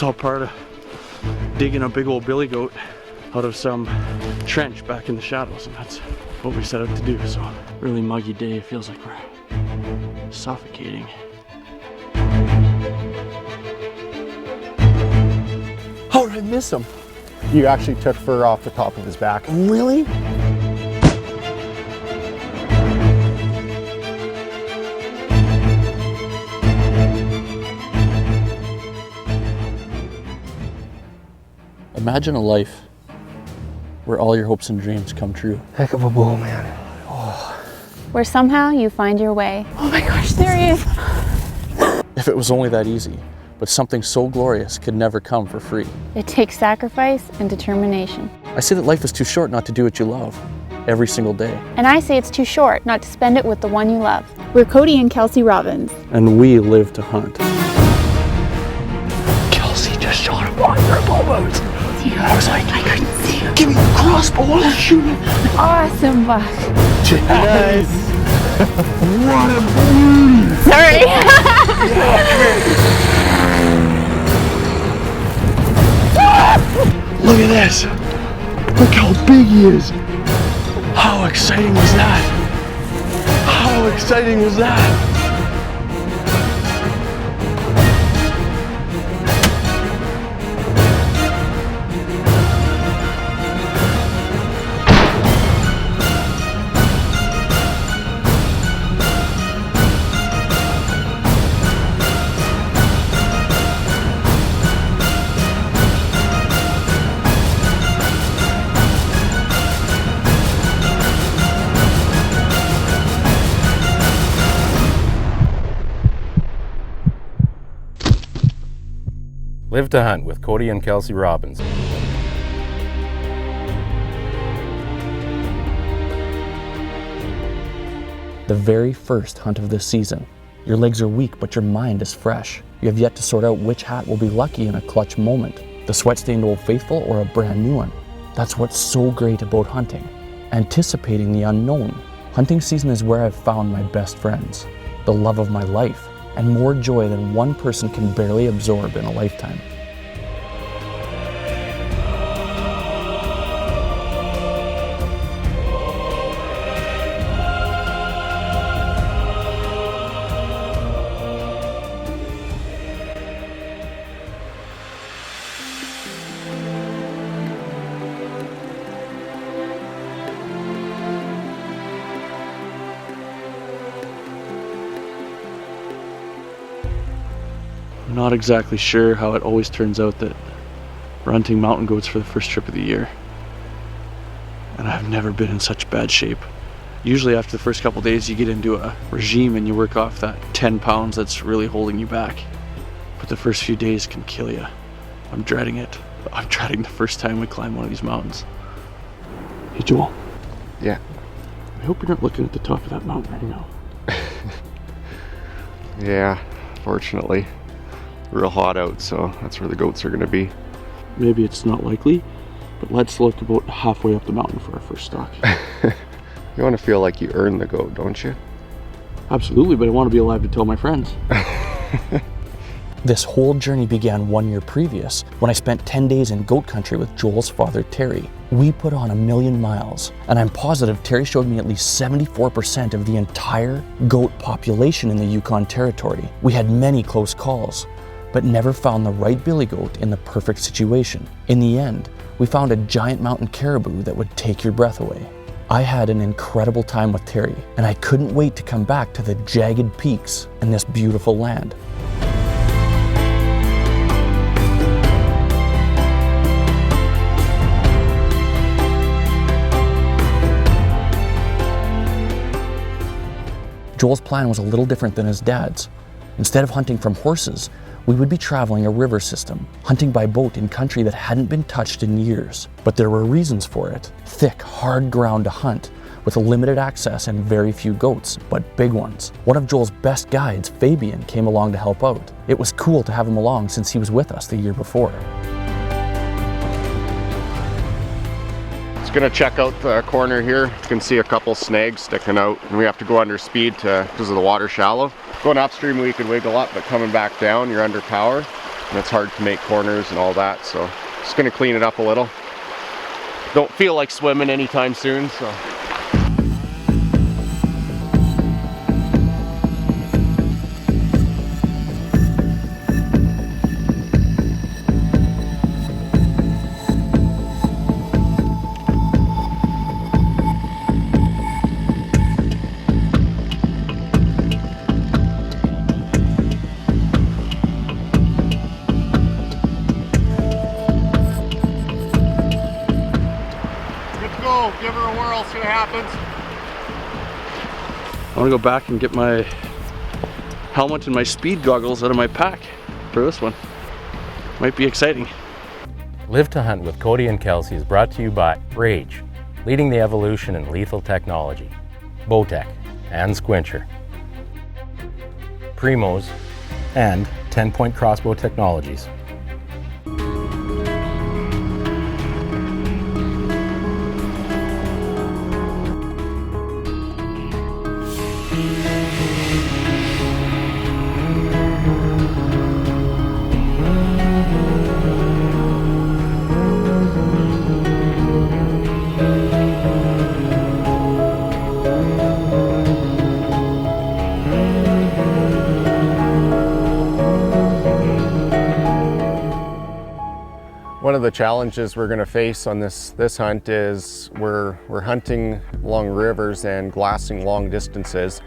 It's all part of digging a big old billy goat out of some trench back in the shadows, and that's what we set out to do. So really muggy day. It feels like we're suffocating. How did I miss him? You actually took fur off the top of his back. Really? Imagine a life where all your hopes and dreams come true. Heck of a bull, man. Oh. Where somehow you find your way. Oh my gosh, there he is. If it was only that easy, but something so glorious could never come for free. It takes sacrifice and determination. I say that life is too short not to do what you love every single day. And I say it's too short not to spend it with the one you love. We're Cody and Kelsey Robbins. And we live to hunt. Kelsey just shot a buck for a bullboat. I was like, I couldn't see him. Give me the crossbow, I'll shoot him. Awesome buck. Nice. What a beauty. Sorry. Look at this. Look how big he is. How exciting was that? How exciting was that? Live to Hunt with Cody and Kelsey Robbins. The very first hunt of this season. Your legs are weak, but your mind is fresh. You have yet to sort out which hat will be lucky in a clutch moment. The sweat-stained Old Faithful or a brand new one. That's what's so great about hunting. Anticipating the unknown. Hunting season is where I've found my best friends, the love of my life, and more joy than one person can barely absorb in a lifetime. I'm not exactly sure how it always turns out that we're hunting mountain goats for the first trip of the year. And I've never been in such bad shape. Usually after the first couple days you get into a regime and you work off that 10 pounds that's really holding you back. But the first few days can kill you. I'm dreading it. I'm dreading the first time we climb one of these mountains. Hey Joel. Yeah. I hope you're not looking at the top of that mountain right now. Yeah, fortunately. Real hot out, so that's where the goats are going to be. Maybe it's not likely, but let's look about halfway up the mountain for our first stalk. You want to feel like you earned the goat, don't you? Absolutely, but I want to be alive to tell my friends. This whole journey began 1 year previous when I spent 10 days in goat country with Joel's father, Terry. We put on 1,000,000 miles, and I'm positive Terry showed me at least 74% of the entire goat population in the Yukon territory. We had many close calls, but never found the right billy goat in the perfect situation. In the end, we found a giant mountain caribou that would take your breath away. I had an incredible time with Terry, and I couldn't wait to come back to the jagged peaks and this beautiful land. Joel's plan was a little different than his dad's. Instead of hunting from horses, we would be traveling a river system, hunting by boat in country that hadn't been touched in years. But there were reasons for it. Thick, hard ground to hunt, with limited access and very few goats, but big ones. One of Joel's best guides, Fabian, came along to help out. It was cool to have him along since he was with us the year before. Gonna check out the corner here. You can see a couple snags sticking out, and we have to go under speed because of the water shallow. Going upstream we can wiggle up, but coming back down you're under power. and it's hard to make corners and all that, so just gonna clean it up a little. Don't feel like swimming anytime soon, so. Give her a whirl, see what happens. I want to go back and get my helmet and my speed goggles out of my pack for this one. Might be exciting. Live to Hunt with Cody and Kelsey is brought to you by Rage, leading the evolution in lethal technology, Bowtech and Squincher, Primos, and 10-Point Crossbow Technologies. One of the challenges we're going to face on this hunt is we're hunting along rivers and glassing long distances.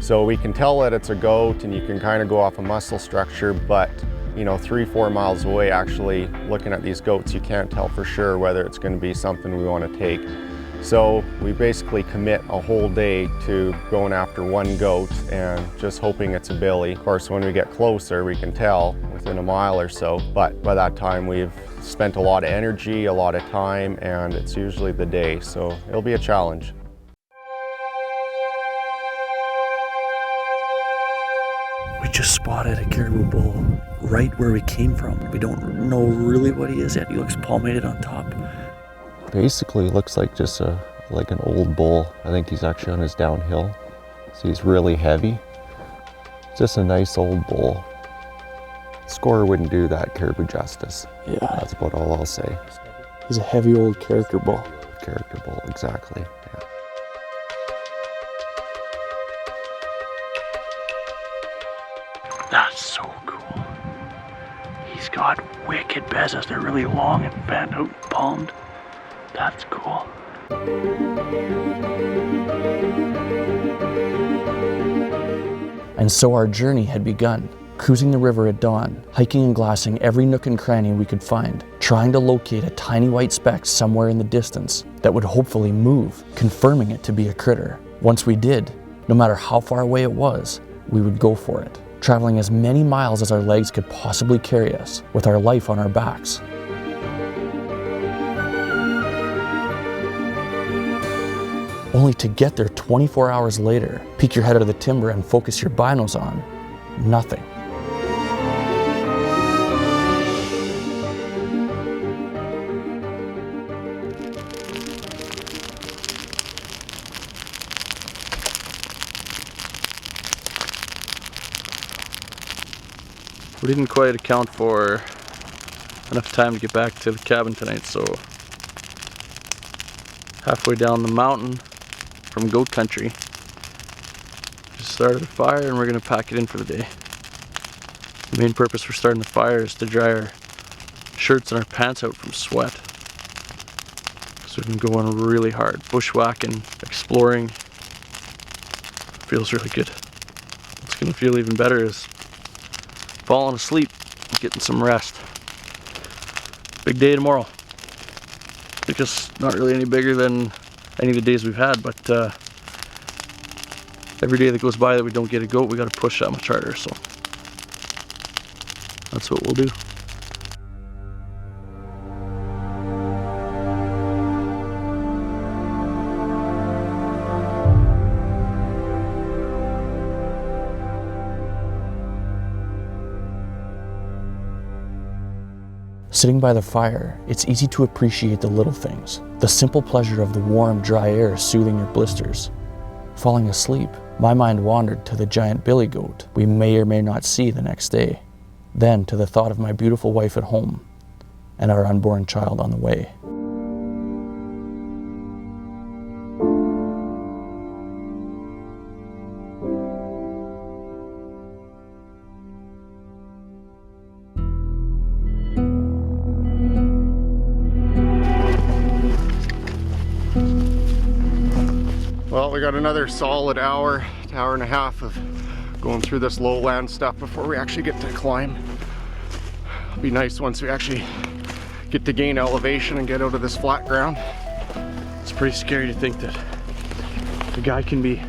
So we can tell that it's a goat and you can kind of go off a muscle structure, but you know, 3-4 miles away, actually looking at these goats, you can't tell for sure whether it's going to be something we want to take. So we basically commit a whole day to going after one goat and just hoping it's a billy. Of course, when we get closer, we can tell within a mile or so, but by that time we've spent a lot of energy, a lot of time, and it's usually the day, so it'll be a challenge. We just spotted a caribou bull right where we came from. We don't know really what he is yet. He looks palmated on top. Basically looks like just like an old bull. I think he's actually on his downhill, so he's really heavy. Just a nice old bull. Score wouldn't do that caribou justice. Yeah. That's about all I'll say. He's a heavy old character bull. Character bull, exactly. Yeah. That's so cool. He's got wicked bezels. They're really long and bent out and palmed. That's cool. And so our journey had begun. Cruising the river at dawn, hiking and glassing every nook and cranny we could find, trying to locate a tiny white speck somewhere in the distance that would hopefully move, confirming it to be a critter. Once we did, no matter how far away it was, we would go for it, traveling as many miles as our legs could possibly carry us, with our life on our backs. Only to get there 24 hours later, peek your head out of the timber and focus your binos on nothing. We didn't quite account for enough time to get back to the cabin tonight, so halfway down the mountain from goat country, just started a fire and we're going to pack it in for the day. The main purpose for starting the fire is to dry our shirts and our pants out from sweat. So we've been going really hard, bushwhacking, exploring. Feels really good. What's going to feel even better is falling asleep, getting some rest. Big day tomorrow. I guess not really any bigger than any of the days we've had, but every day that goes by that we don't get a goat, we got to push that much harder, so that's what we'll do. Sitting by the fire, it's easy to appreciate the little things. The simple pleasure of the warm, dry air soothing your blisters. Falling asleep, my mind wandered to the giant billy goat we may or may not see the next day. Then to the thought of my beautiful wife at home and our unborn child on the way. Well, we got another solid hour and a half of going through this lowland stuff before we actually get to climb. It'll be nice once we actually get to gain elevation and get out of this flat ground. It's pretty scary to think that the guy can be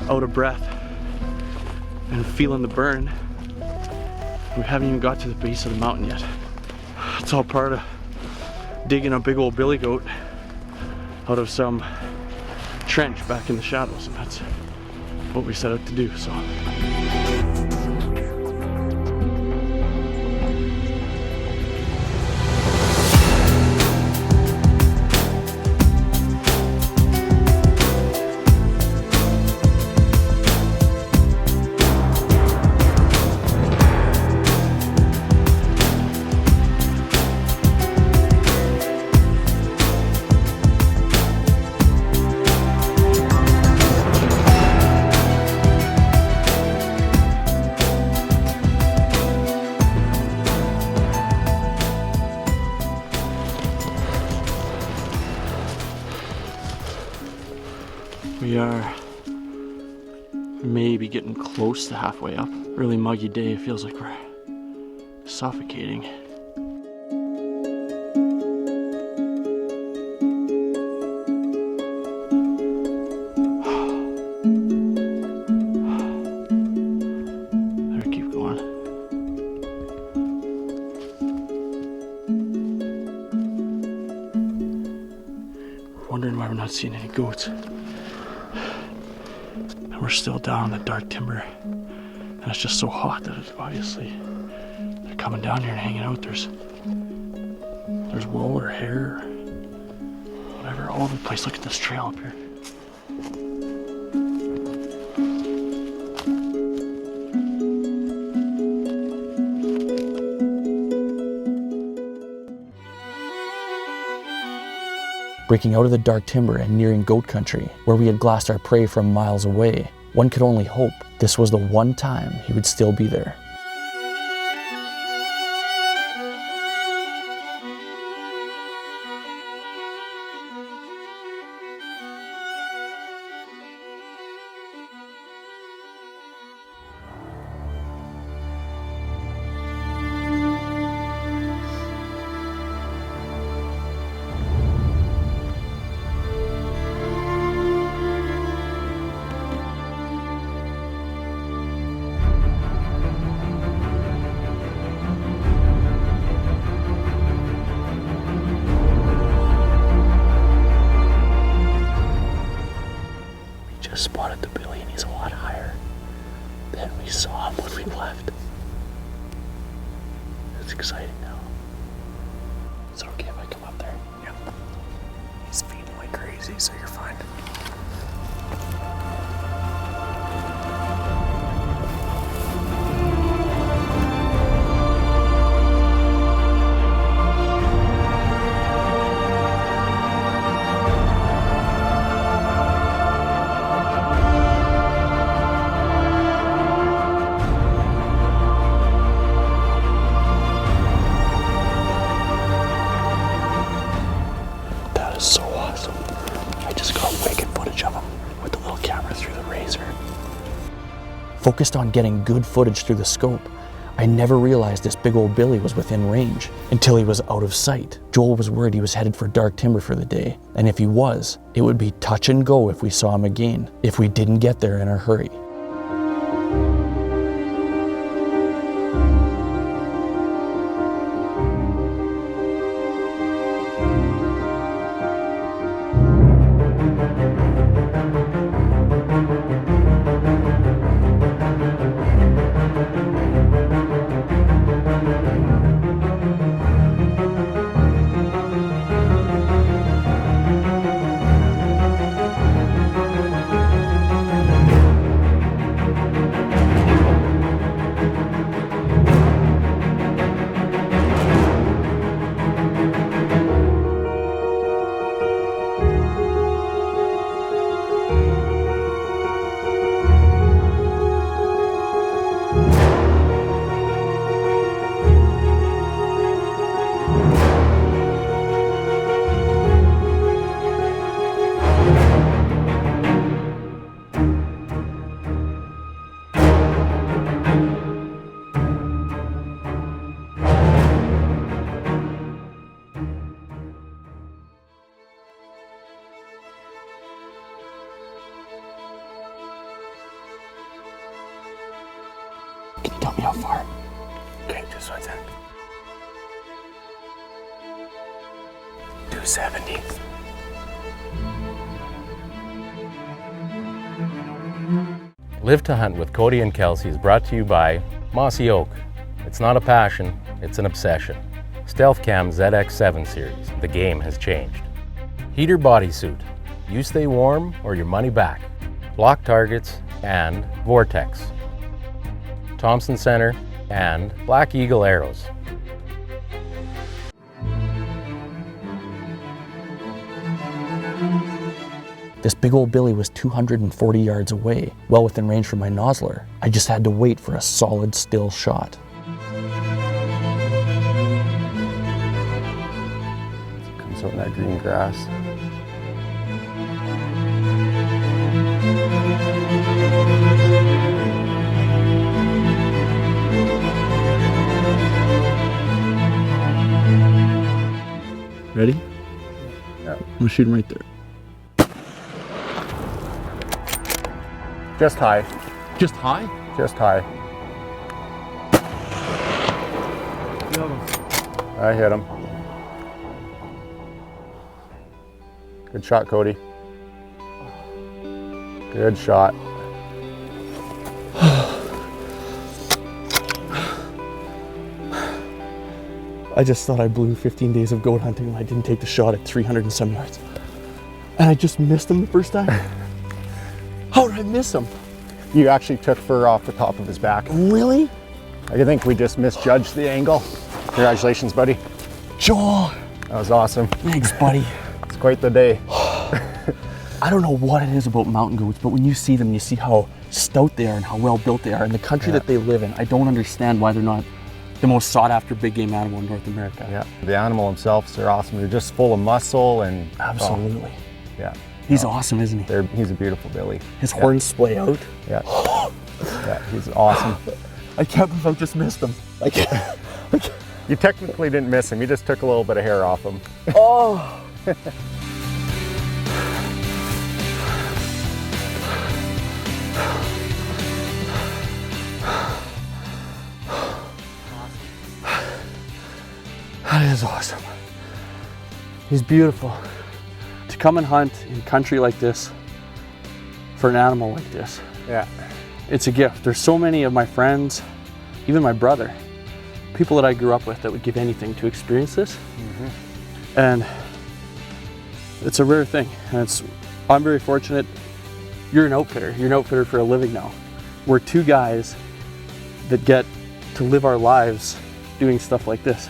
out of breath and feeling the burn. We haven't even got to the base of the mountain yet. It's all part of digging a big old billy goat out of some trench back in the shadows, and that's what we set out to do. So we are maybe getting close to halfway up. Really muggy day. It feels like we're suffocating. Better keep going. Wondering why we're not seeing any goats. We're still down in the dark timber, and it's just so hot that it's obviously they're coming down here and hanging out. There's wool or hair, or whatever, all over the place. Look at this trail up here. Breaking out of the dark timber and nearing goat country, where we had glassed our prey from miles away, one could only hope this was the one time he would still be there. Spotted the billy, and he's a lot higher than we saw him when we left. It's exciting now. Is it okay if I come up there? Yep. He's feeding like crazy, so you're fine. So awesome. I just got wicked footage of him with the little camera through the razor. Focused on getting good footage through the scope, I never realized this big old billy was within range until he was out of sight. Joel was worried he was headed for dark timber for the day, and if he was, it would be touch and go if we saw him again, if we didn't get there in a hurry. Can you tell me how far? Okay, just 1 second. 270. Live to Hunt with Cody and Kelsey is brought to you by Mossy Oak. It's not a passion, it's an obsession. Stealth Cam ZX7 series, the game has changed. Heater bodysuit, you stay warm or your money back. Block targets and Vortex. Thompson Center and Black Eagle arrows. This big old billy was 240 yards away, well within range from my nozzler. I just had to wait for a solid, still shot. Comes out in that green grass. Ready? Yeah. I'm gonna shoot him right there. Just high, Just high? just high. I hit him. Good shot, Cody. Good shot. I just thought I blew 15 days of goat hunting when I didn't take the shot at 300 and some yards. And I just missed him the first time. How did I miss him? You actually took fur off the top of his back. Really? I think we just misjudged the angle. Congratulations, buddy. Joel, That was awesome. thanks, buddy. It's quite the day. I don't know what it is about mountain goats, but when you see them, you see how stout they are and how well built they are. And the country that they live in, I don't understand why they're not the most sought after big game animal in North America. Yeah, the animal themselves are awesome. They're just full of muscle and Absolutely. yeah, He's awesome, isn't he? he's a beautiful billy. His horns splay out. Yeah, yeah, he's awesome. I can't believe I just missed him. I can't. You technically didn't miss him. You just took a little bit of hair off him. Oh. That is awesome. He's beautiful. To come and hunt in country like this, for an animal like this, Yeah, it's a gift. There's so many of my friends, even my brother, people that I grew up with that would give anything to experience this. And it's a rare thing. And I'm very fortunate. You're an outfitter. You're an outfitter for a living now. We're two guys that get to live our lives doing stuff like this.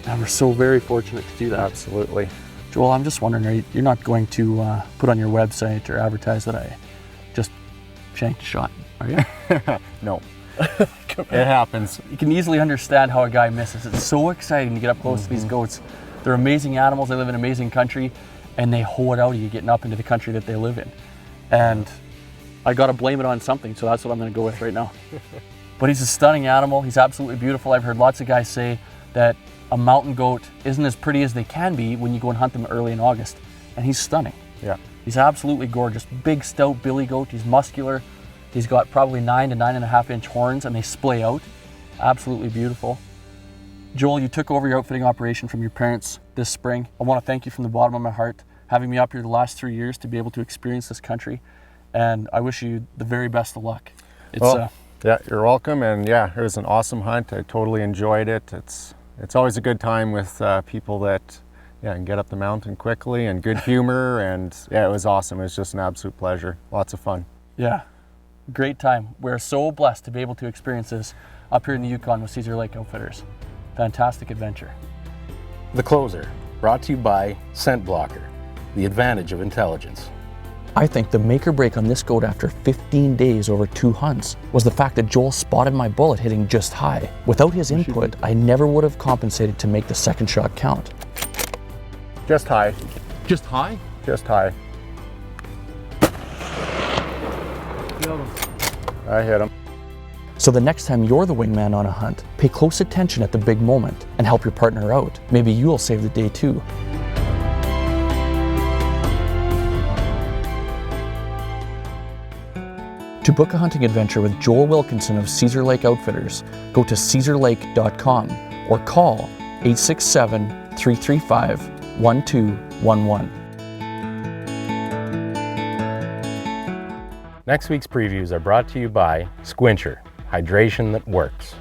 And we're so very fortunate to do that. absolutely. Joel, I'm just wondering, you're not going to put on your website or advertise that I just shanked a shot, are you? No, it happens. You can easily understand how a guy misses. It's so exciting to get up close to these goats. They're amazing animals, they live in an amazing country, and they hoe it out of you getting up into the country that they live in. And I gotta blame it on something, so that's what I'm gonna go with right now. But he's a stunning animal, he's absolutely beautiful. I've heard lots of guys say that a mountain goat isn't as pretty as they can be when you go and hunt them early in August. And he's stunning. Yeah, He's absolutely gorgeous. Big, stout billy goat. He's muscular. He's got probably 9 to 9.5 inch horns and they splay out. Absolutely beautiful. Joel, you took over your outfitting operation from your parents this spring. I want to thank you from the bottom of my heart, having me up here the last 3 years to be able to experience this country. And I wish you the very best of luck. It's well, yeah, you're welcome. And yeah, it was an awesome hunt. I totally enjoyed it. It's always a good time with people that can get up the mountain quickly and good humor. And yeah, it was awesome. It was just an absolute pleasure. Lots of fun. yeah, great time. We're so blessed to be able to experience this up here in the Yukon with Cedar Lake Outfitters. Fantastic adventure. The closer, brought to you by Scent Blocker, the advantage of intelligence. I think the make or break on this goat after 15 days over 2 hunts was the fact that Joel spotted my bullet hitting just high. Without his input, I never would have compensated to make the second shot count. Just high, Just high? just high. I hit him. So the next time you're the wingman on a hunt, pay close attention at the big moment and help your partner out. Maybe you'll save the day too. To book a hunting adventure with Joel Wilkinson of Cedar Lake Outfitters, go to CedarLake.com or call 867-335-1211. Next week's previews are brought to you by Squincher, hydration that works.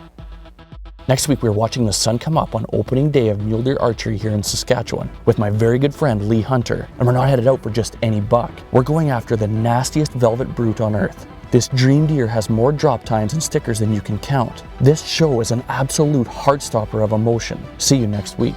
Next week, we're watching the sun come up on opening day of mule deer archery here in Saskatchewan with my very good friend Lee Hunter. And we're not headed out for just any buck. We're going after the nastiest velvet brute on earth. This dream deer has more drop tines and stickers than you can count. This show is an absolute heart stopper of emotion. See you next week.